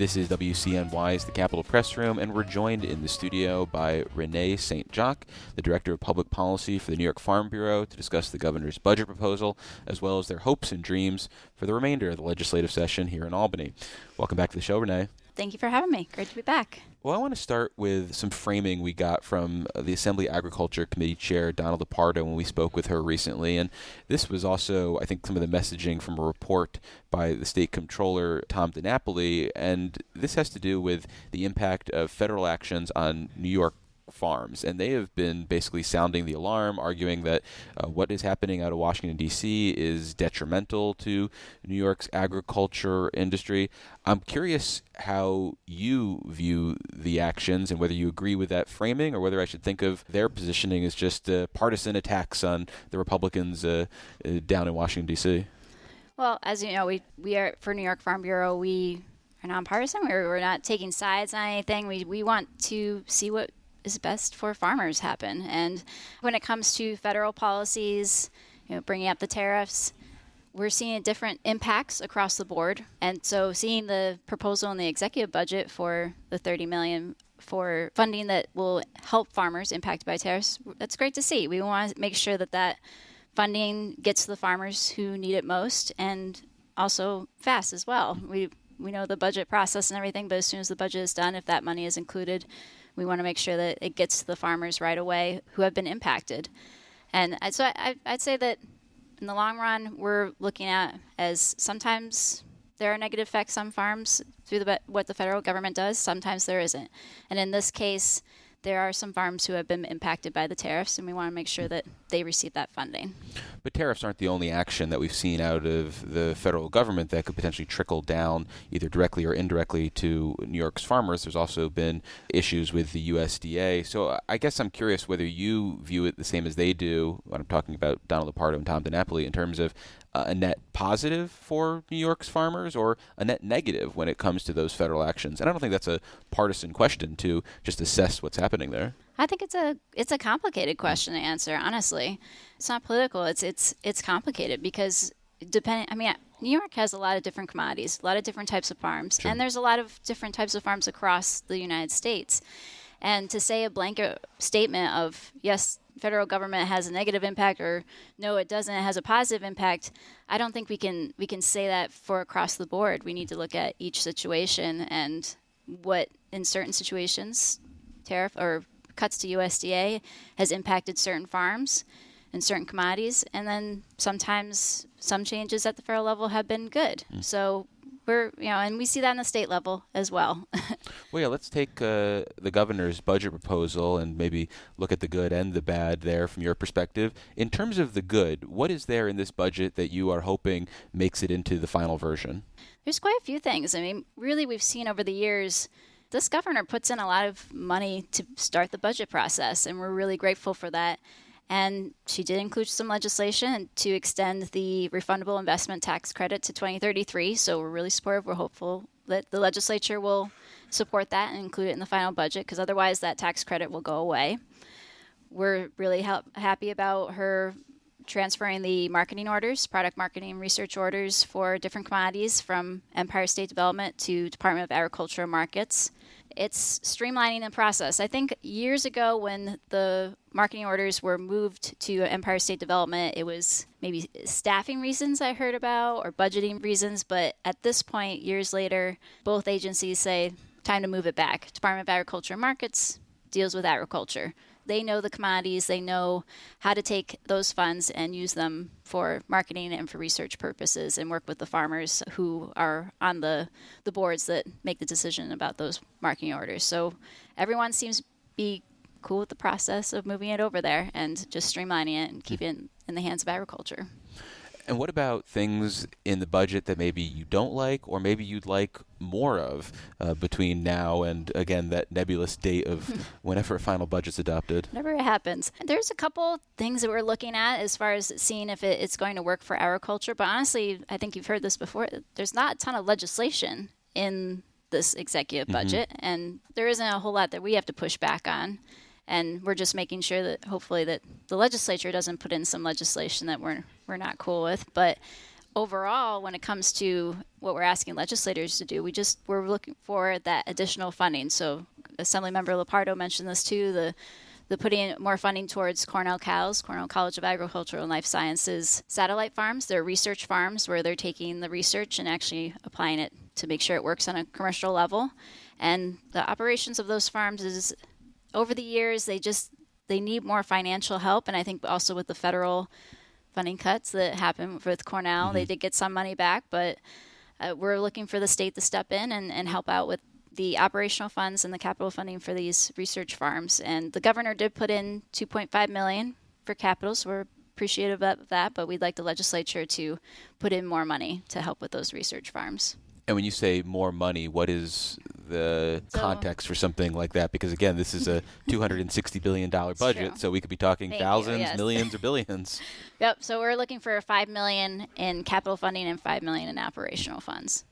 This is WCNY's The Capitol Press Room, and we're joined in the studio by Renée St. Jacques, the Director of Public Policy for the New York Farm Bureau, to discuss the governor's budget proposal, as well as their hopes and dreams for the remainder of the legislative session here in Albany. Welcome back to the show, Renée. Thank you for having me. Great to be back. Well, I want to start with some framing we got from the Assembly Agriculture Committee Chair, Donald DePardo, when we spoke with her recently. And this was also, I think, some of the messaging from a report by the State Comptroller, Tom DiNapoli. And this has to do with the impact of federal actions on New York farms, and they have been basically sounding the alarm, arguing that what is happening out of Washington, D.C. is detrimental to New York's agriculture industry. I'm curious how you view the actions and whether you agree with that framing or whether I should think of their positioning as just partisan attacks on the Republicans down in Washington, D.C. Well, as you know, we are, for New York Farm Bureau, we are nonpartisan. We're not taking sides on anything. We want to see what is best for farmers happen. And when it comes to federal policies, bringing up the tariffs, we're seeing different impacts across the board. And so seeing the proposal in the executive budget for the $30 million for funding that will help farmers impacted by tariffs, that's great to see. We want to make sure that funding gets to the farmers who need it most, and also fast as well. We know the budget process and everything, but as soon as the budget is done, if that money is included, we want to make sure that it gets to the farmers right away who have been impacted. And so I'd say that in the long run, we're looking at as sometimes there are negative effects on farms through what the federal government does, sometimes there isn't. And in this case, there are some farms who have been impacted by the tariffs, and we want to make sure that they receive that funding. But tariffs aren't the only action that we've seen out of the federal government that could potentially trickle down either directly or indirectly to New York's farmers. There's also been issues with the USDA. So I guess I'm curious whether you view it the same as they do when I'm talking about Donald DePardo and Tom DiNapoli in terms of a net positive for New York's farmers or a net negative when it comes to those federal actions. And I don't think that's a partisan question to just assess what's happening there. I think it's a complicated question to answer, honestly. It's not political. It's complicated because New York has a lot of different commodities, a lot of different types of farms, Sure. and there's a lot of different types of farms across the United States. And to say a blanket statement of, yes, federal government has a negative impact, or no, it doesn't, it has a positive impact, I don't think we can say that for across the board. We need to look at each situation and what, in certain situations, tariff or cuts to USDA has impacted certain farms and certain commodities, and then sometimes some changes at the federal level have been good. So and we see that on the state level as well. Well, yeah, let's take the governor's budget proposal and maybe look at the good and the bad there from your perspective. In terms of the good, what is there in this budget that you are hoping makes it into the final version? There's quite a few things. Really, we've seen over the years, this governor puts in a lot of money to start the budget process, and we're really grateful for that. And she did include some legislation to extend the refundable investment tax credit to 2033. So we're really supportive. We're hopeful that the legislature will support that and include it in the final budget, because otherwise that tax credit will go away. We're really happy about her transferring the marketing orders, product marketing research orders for different commodities from Empire State Development to Department of Agriculture and Markets. It's streamlining the process. I think years ago when the marketing orders were moved to Empire State Development, it was maybe staffing reasons I heard about or budgeting reasons. But at this point, years later, both agencies say, time to move it back. Department of Agriculture and Markets deals with agriculture. They know the commodities. They know how to take those funds and use them for marketing and for research purposes, and work with the farmers who are on the boards that make the decision about those marketing orders. So everyone seems to be cool with the process of moving it over there and just streamlining it and keeping it in the hands of agriculture. And what about things in the budget that maybe you don't like or maybe you'd like more of between now and, again, that nebulous date of whenever a final budget's adopted? Whenever it happens. There's a couple things that we're looking at as far as seeing if it's going to work for agriculture. But honestly, I think you've heard this before. There's not a ton of legislation in this executive budget, and there isn't a whole lot that we have to push back on. And we're just making sure that hopefully that the legislature doesn't put in some legislation that we're not cool with. But overall, when it comes to what we're asking legislators to do, we're looking for that additional funding. So Assemblymember Lepardo mentioned this too, the putting more funding towards Cornell College of Agricultural and Life Sciences satellite farms. They're research farms where they're taking the research and actually applying it to make sure it works on a commercial level. And the operations of those farms is, over the years, they need more financial help. And I think also with the federal funding cuts that happened with Cornell, they did get some money back, but we're looking for the state to step in and help out with the operational funds and the capital funding for these research farms. And the governor did put in $2.5 million for capital, so we're appreciative of that, but we'd like the legislature to put in more money to help with those research farms. And when you say more money, what is the context for something like that? Because again, this is a $260 billion budget, so we could be talking thousands, millions, or billions. Yep, so we're looking for $5 million in capital funding and $5 million in operational funds.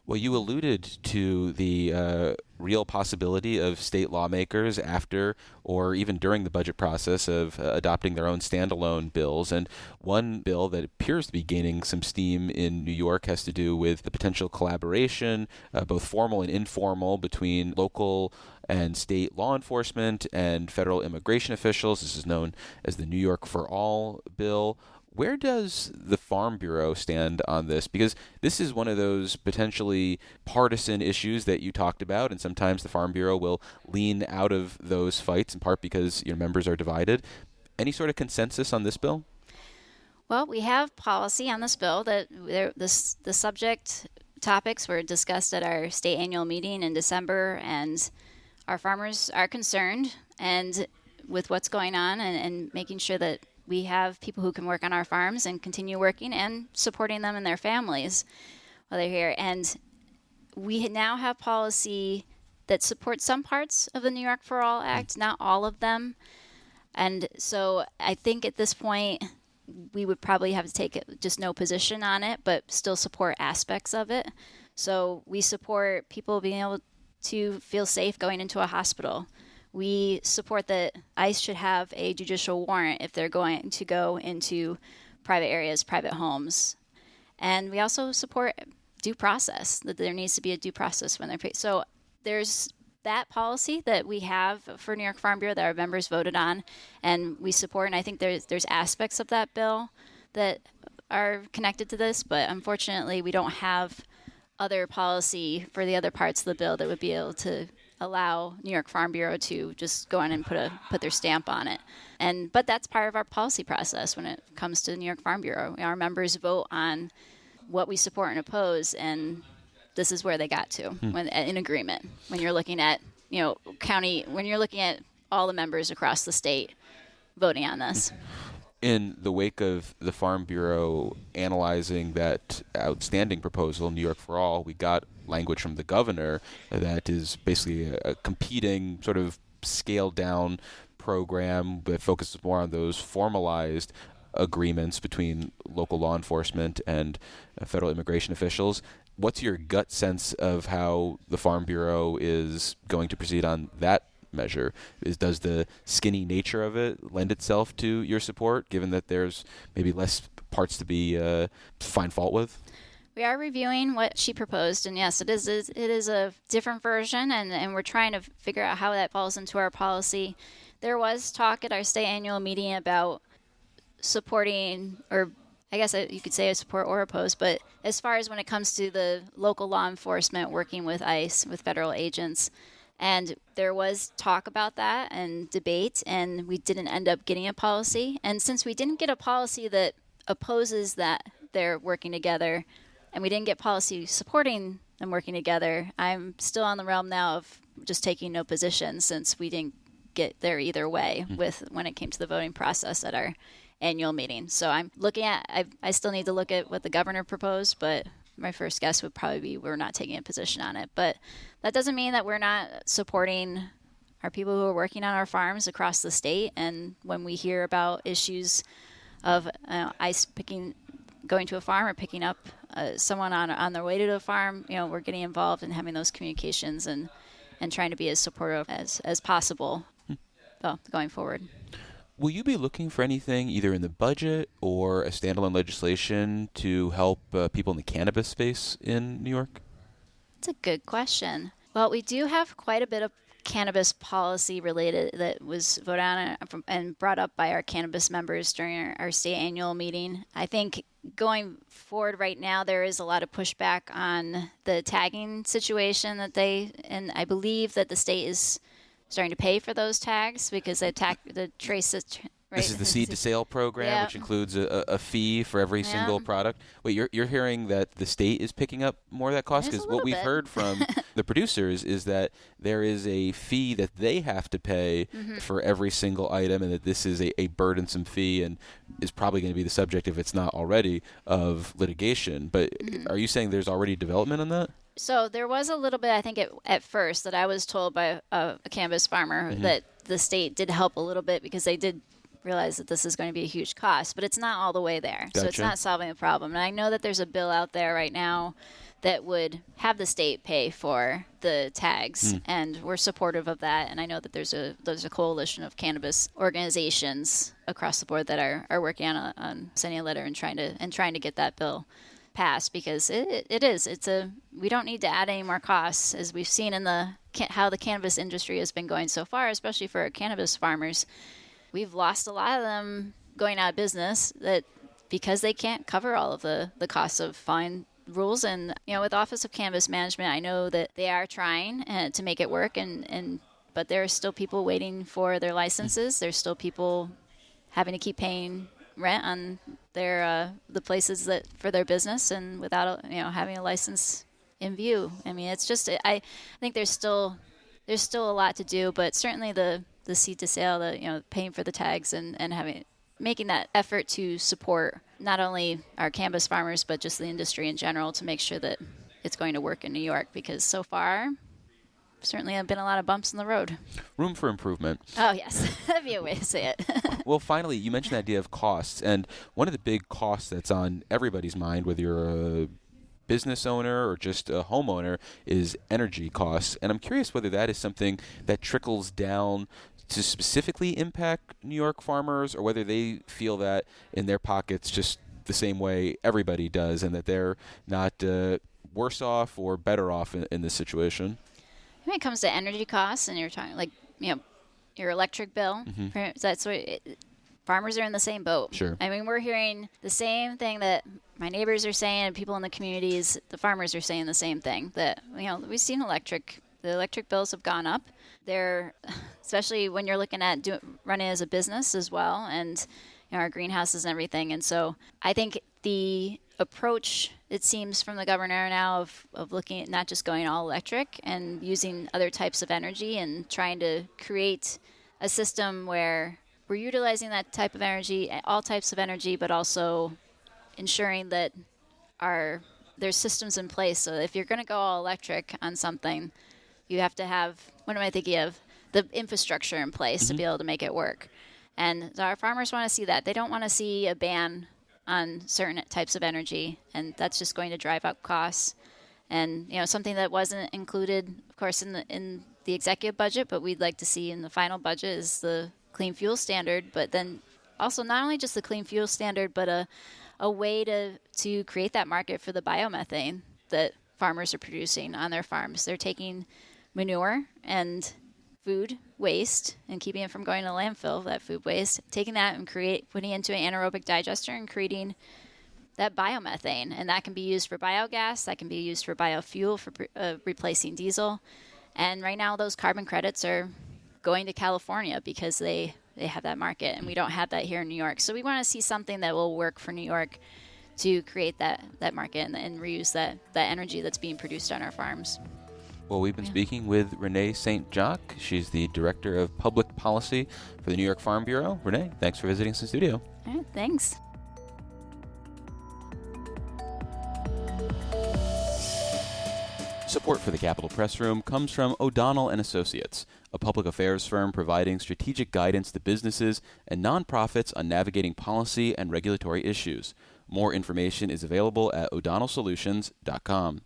Well, you alluded to the real possibility of state lawmakers after or even during the budget process of adopting their own standalone bills. And one bill that appears to be gaining some steam in New York has to do with the potential collaboration, both formal and informal, between local and state law enforcement and federal immigration officials. This is known as the New York for All bill. Where does the Farm Bureau stand on this? Because this is one of those potentially partisan issues that you talked about, and sometimes the Farm Bureau will lean out of those fights, in part because your members are divided. Any sort of consensus on this bill? Well, we have policy on this bill that the subject topics were discussed at our state annual meeting in December, and our farmers are concerned and with what's going on and making sure that we have people who can work on our farms and continue working and supporting them and their families while they're here. And we now have policy that supports some parts of the New York for All Act, not all of them. And so I think at this point, we would probably have to take just no position on it, but still support aspects of it. So we support people being able to feel safe going into a hospital. We support that ICE should have a judicial warrant if they're going to go into private areas, private homes. And we also support due process, that there needs to be a due process when they're paid. So there's that policy that we have for New York Farm Bureau that our members voted on and we support. And I think there's aspects of that bill that are connected to this, but unfortunately we don't have other policy for the other parts of the bill that would be able to allow New York Farm Bureau to just go in and put their stamp on it. But that's part of our policy process when it comes to the New York Farm Bureau. Our members vote on what we support and oppose, and this is where they got to when in agreement. When you're looking at when you're looking at all the members across the state voting on this. In the wake of the Farm Bureau analyzing that outstanding proposal, New York for All, we got language from the governor that is basically a competing sort of scaled down program that focuses more on those formalized agreements between local law enforcement and federal immigration officials. What's your gut sense of how the Farm Bureau is going to proceed on that measure? Does the skinny nature of it lend itself to your support, given that there's maybe less parts to be find fault with? We are reviewing what she proposed, and yes, it is a different version, and we're trying to figure out how that falls into our policy. There was talk at our state annual meeting about supporting, or I guess you could say a support or oppose, but as far as when it comes to the local law enforcement working with ICE, with federal agents, and there was talk about that and debate, and we didn't end up getting a policy. And since we didn't get a policy that opposes that they're working together, and we didn't get policy supporting them working together, I'm still on the realm now of just taking no position since we didn't get there either way with when it came to the voting process at our annual meeting. So I'm looking at, I still need to look at what the governor proposed, but my first guess would probably be we're not taking a position on it. But that doesn't mean that we're not supporting our people who are working on our farms across the state. And when we hear about issues of ICE going to a farm or picking up someone on their way to the farm, we're getting involved in having those communications and trying to be as supportive as possible going forward. Will you be looking for anything either in the budget or a standalone legislation to help people in the cannabis space in New York? It's a good question. Well, we do have quite a bit of cannabis policy related that was voted on and brought up by our cannabis members during our state annual meeting. I think going forward right now, there is a lot of pushback on the tagging situation and I believe that the state is starting to pay for those tags because the trace right? This is the seed to sale program, Yeah. which includes a fee for every single product. Wait, you're hearing that the state is picking up more of that cost? There's a Because what little we've bit. heard from the producers is that there is a fee that they have to pay for every single item, and that this is a burdensome fee and is probably going to be the subject, if it's not already, of litigation. But are you saying there's already development on that? So there was a little bit, I think, at first that I was told by a cannabis farmer that the state did help a little bit because they did realize that this is going to be a huge cost, but it's not all the way there. So it's Gotcha. not solving the problem. And I know that there's a bill out there right now that would have the state pay for the tags, and we're supportive of that. And I know that there's a coalition of cannabis organizations across the board that are working on sending a letter and trying to get that bill passed, because we don't need to add any more costs, as we've seen in how the cannabis industry has been going so far, especially for cannabis farmers. We've lost a lot of them going out of business because they can't cover all of the costs of fine rules. And with Office of Cannabis Management, I know that they are trying to make it work, but there are still people waiting for their licenses. There's still people having to keep paying rent on the places that for their business, and without having a license in view. I mean, it's just I think there's still a lot to do, but certainly the seed to sale, paying for the tags and making that effort to support not only our cannabis farmers but just the industry in general, to make sure that it's going to work in New York, because so far certainly have been a lot of bumps in the road. Room for improvement. Oh yes, that'd be a way to say it. Well, finally, you mentioned the idea of costs, and one of the big costs that's on everybody's mind, whether you're a business owner or just a homeowner, is energy costs. And I'm curious whether that is something that trickles down to specifically impact New York farmers, or whether they feel that in their pockets just the same way everybody does, and that they're not worse off or better off in this situation. When it comes to energy costs, and you're talking your electric bill, that's what farmers are in the same boat. Sure. I mean, we're hearing the same thing that my neighbors are saying, and people in the communities, the farmers are saying the same thing, that we've seen the electric bills have gone up. They're, especially when you're looking at running as a business as well, and our greenhouses and everything. And so I think the approach, it seems, from the governor now of looking at not just going all electric and using other types of energy, and trying to create a system where we're utilizing that type of energy, all types of energy, but also ensuring that there's systems in place. So if you're going to go all electric on something, you have to have, what am I thinking of, the infrastructure in place to be able to make it work. And our farmers want to see that. They don't want to see a ban on certain types of energy, and that's just going to drive up costs. And something that wasn't included, of course, in the executive budget, but we'd like to see in the final budget, is the clean fuel standard. But then also not only just the clean fuel standard, but a way to create that market for the biomethane that farmers are producing on their farms. They're taking manure and food waste and keeping it from going to landfill, that food waste, taking that and putting it into an anaerobic digester and creating that biomethane. And that can be used for biogas, that can be used for biofuel, for replacing diesel. And right now those carbon credits are going to California because they have that market, and we don't have that here in New York. So we want to see something that will work for New York to create that market and reuse that energy that's being produced on our farms. Well, we've been speaking with Renée St. Jacques. She's the Director of Public Policy for the New York Farm Bureau. Renée, thanks for visiting us in the studio. All right, thanks. Support for the Capitol Press Room comes from O'Donnell & Associates, a public affairs firm providing strategic guidance to businesses and nonprofits on navigating policy and regulatory issues. More information is available at o'donnellsolutions.com.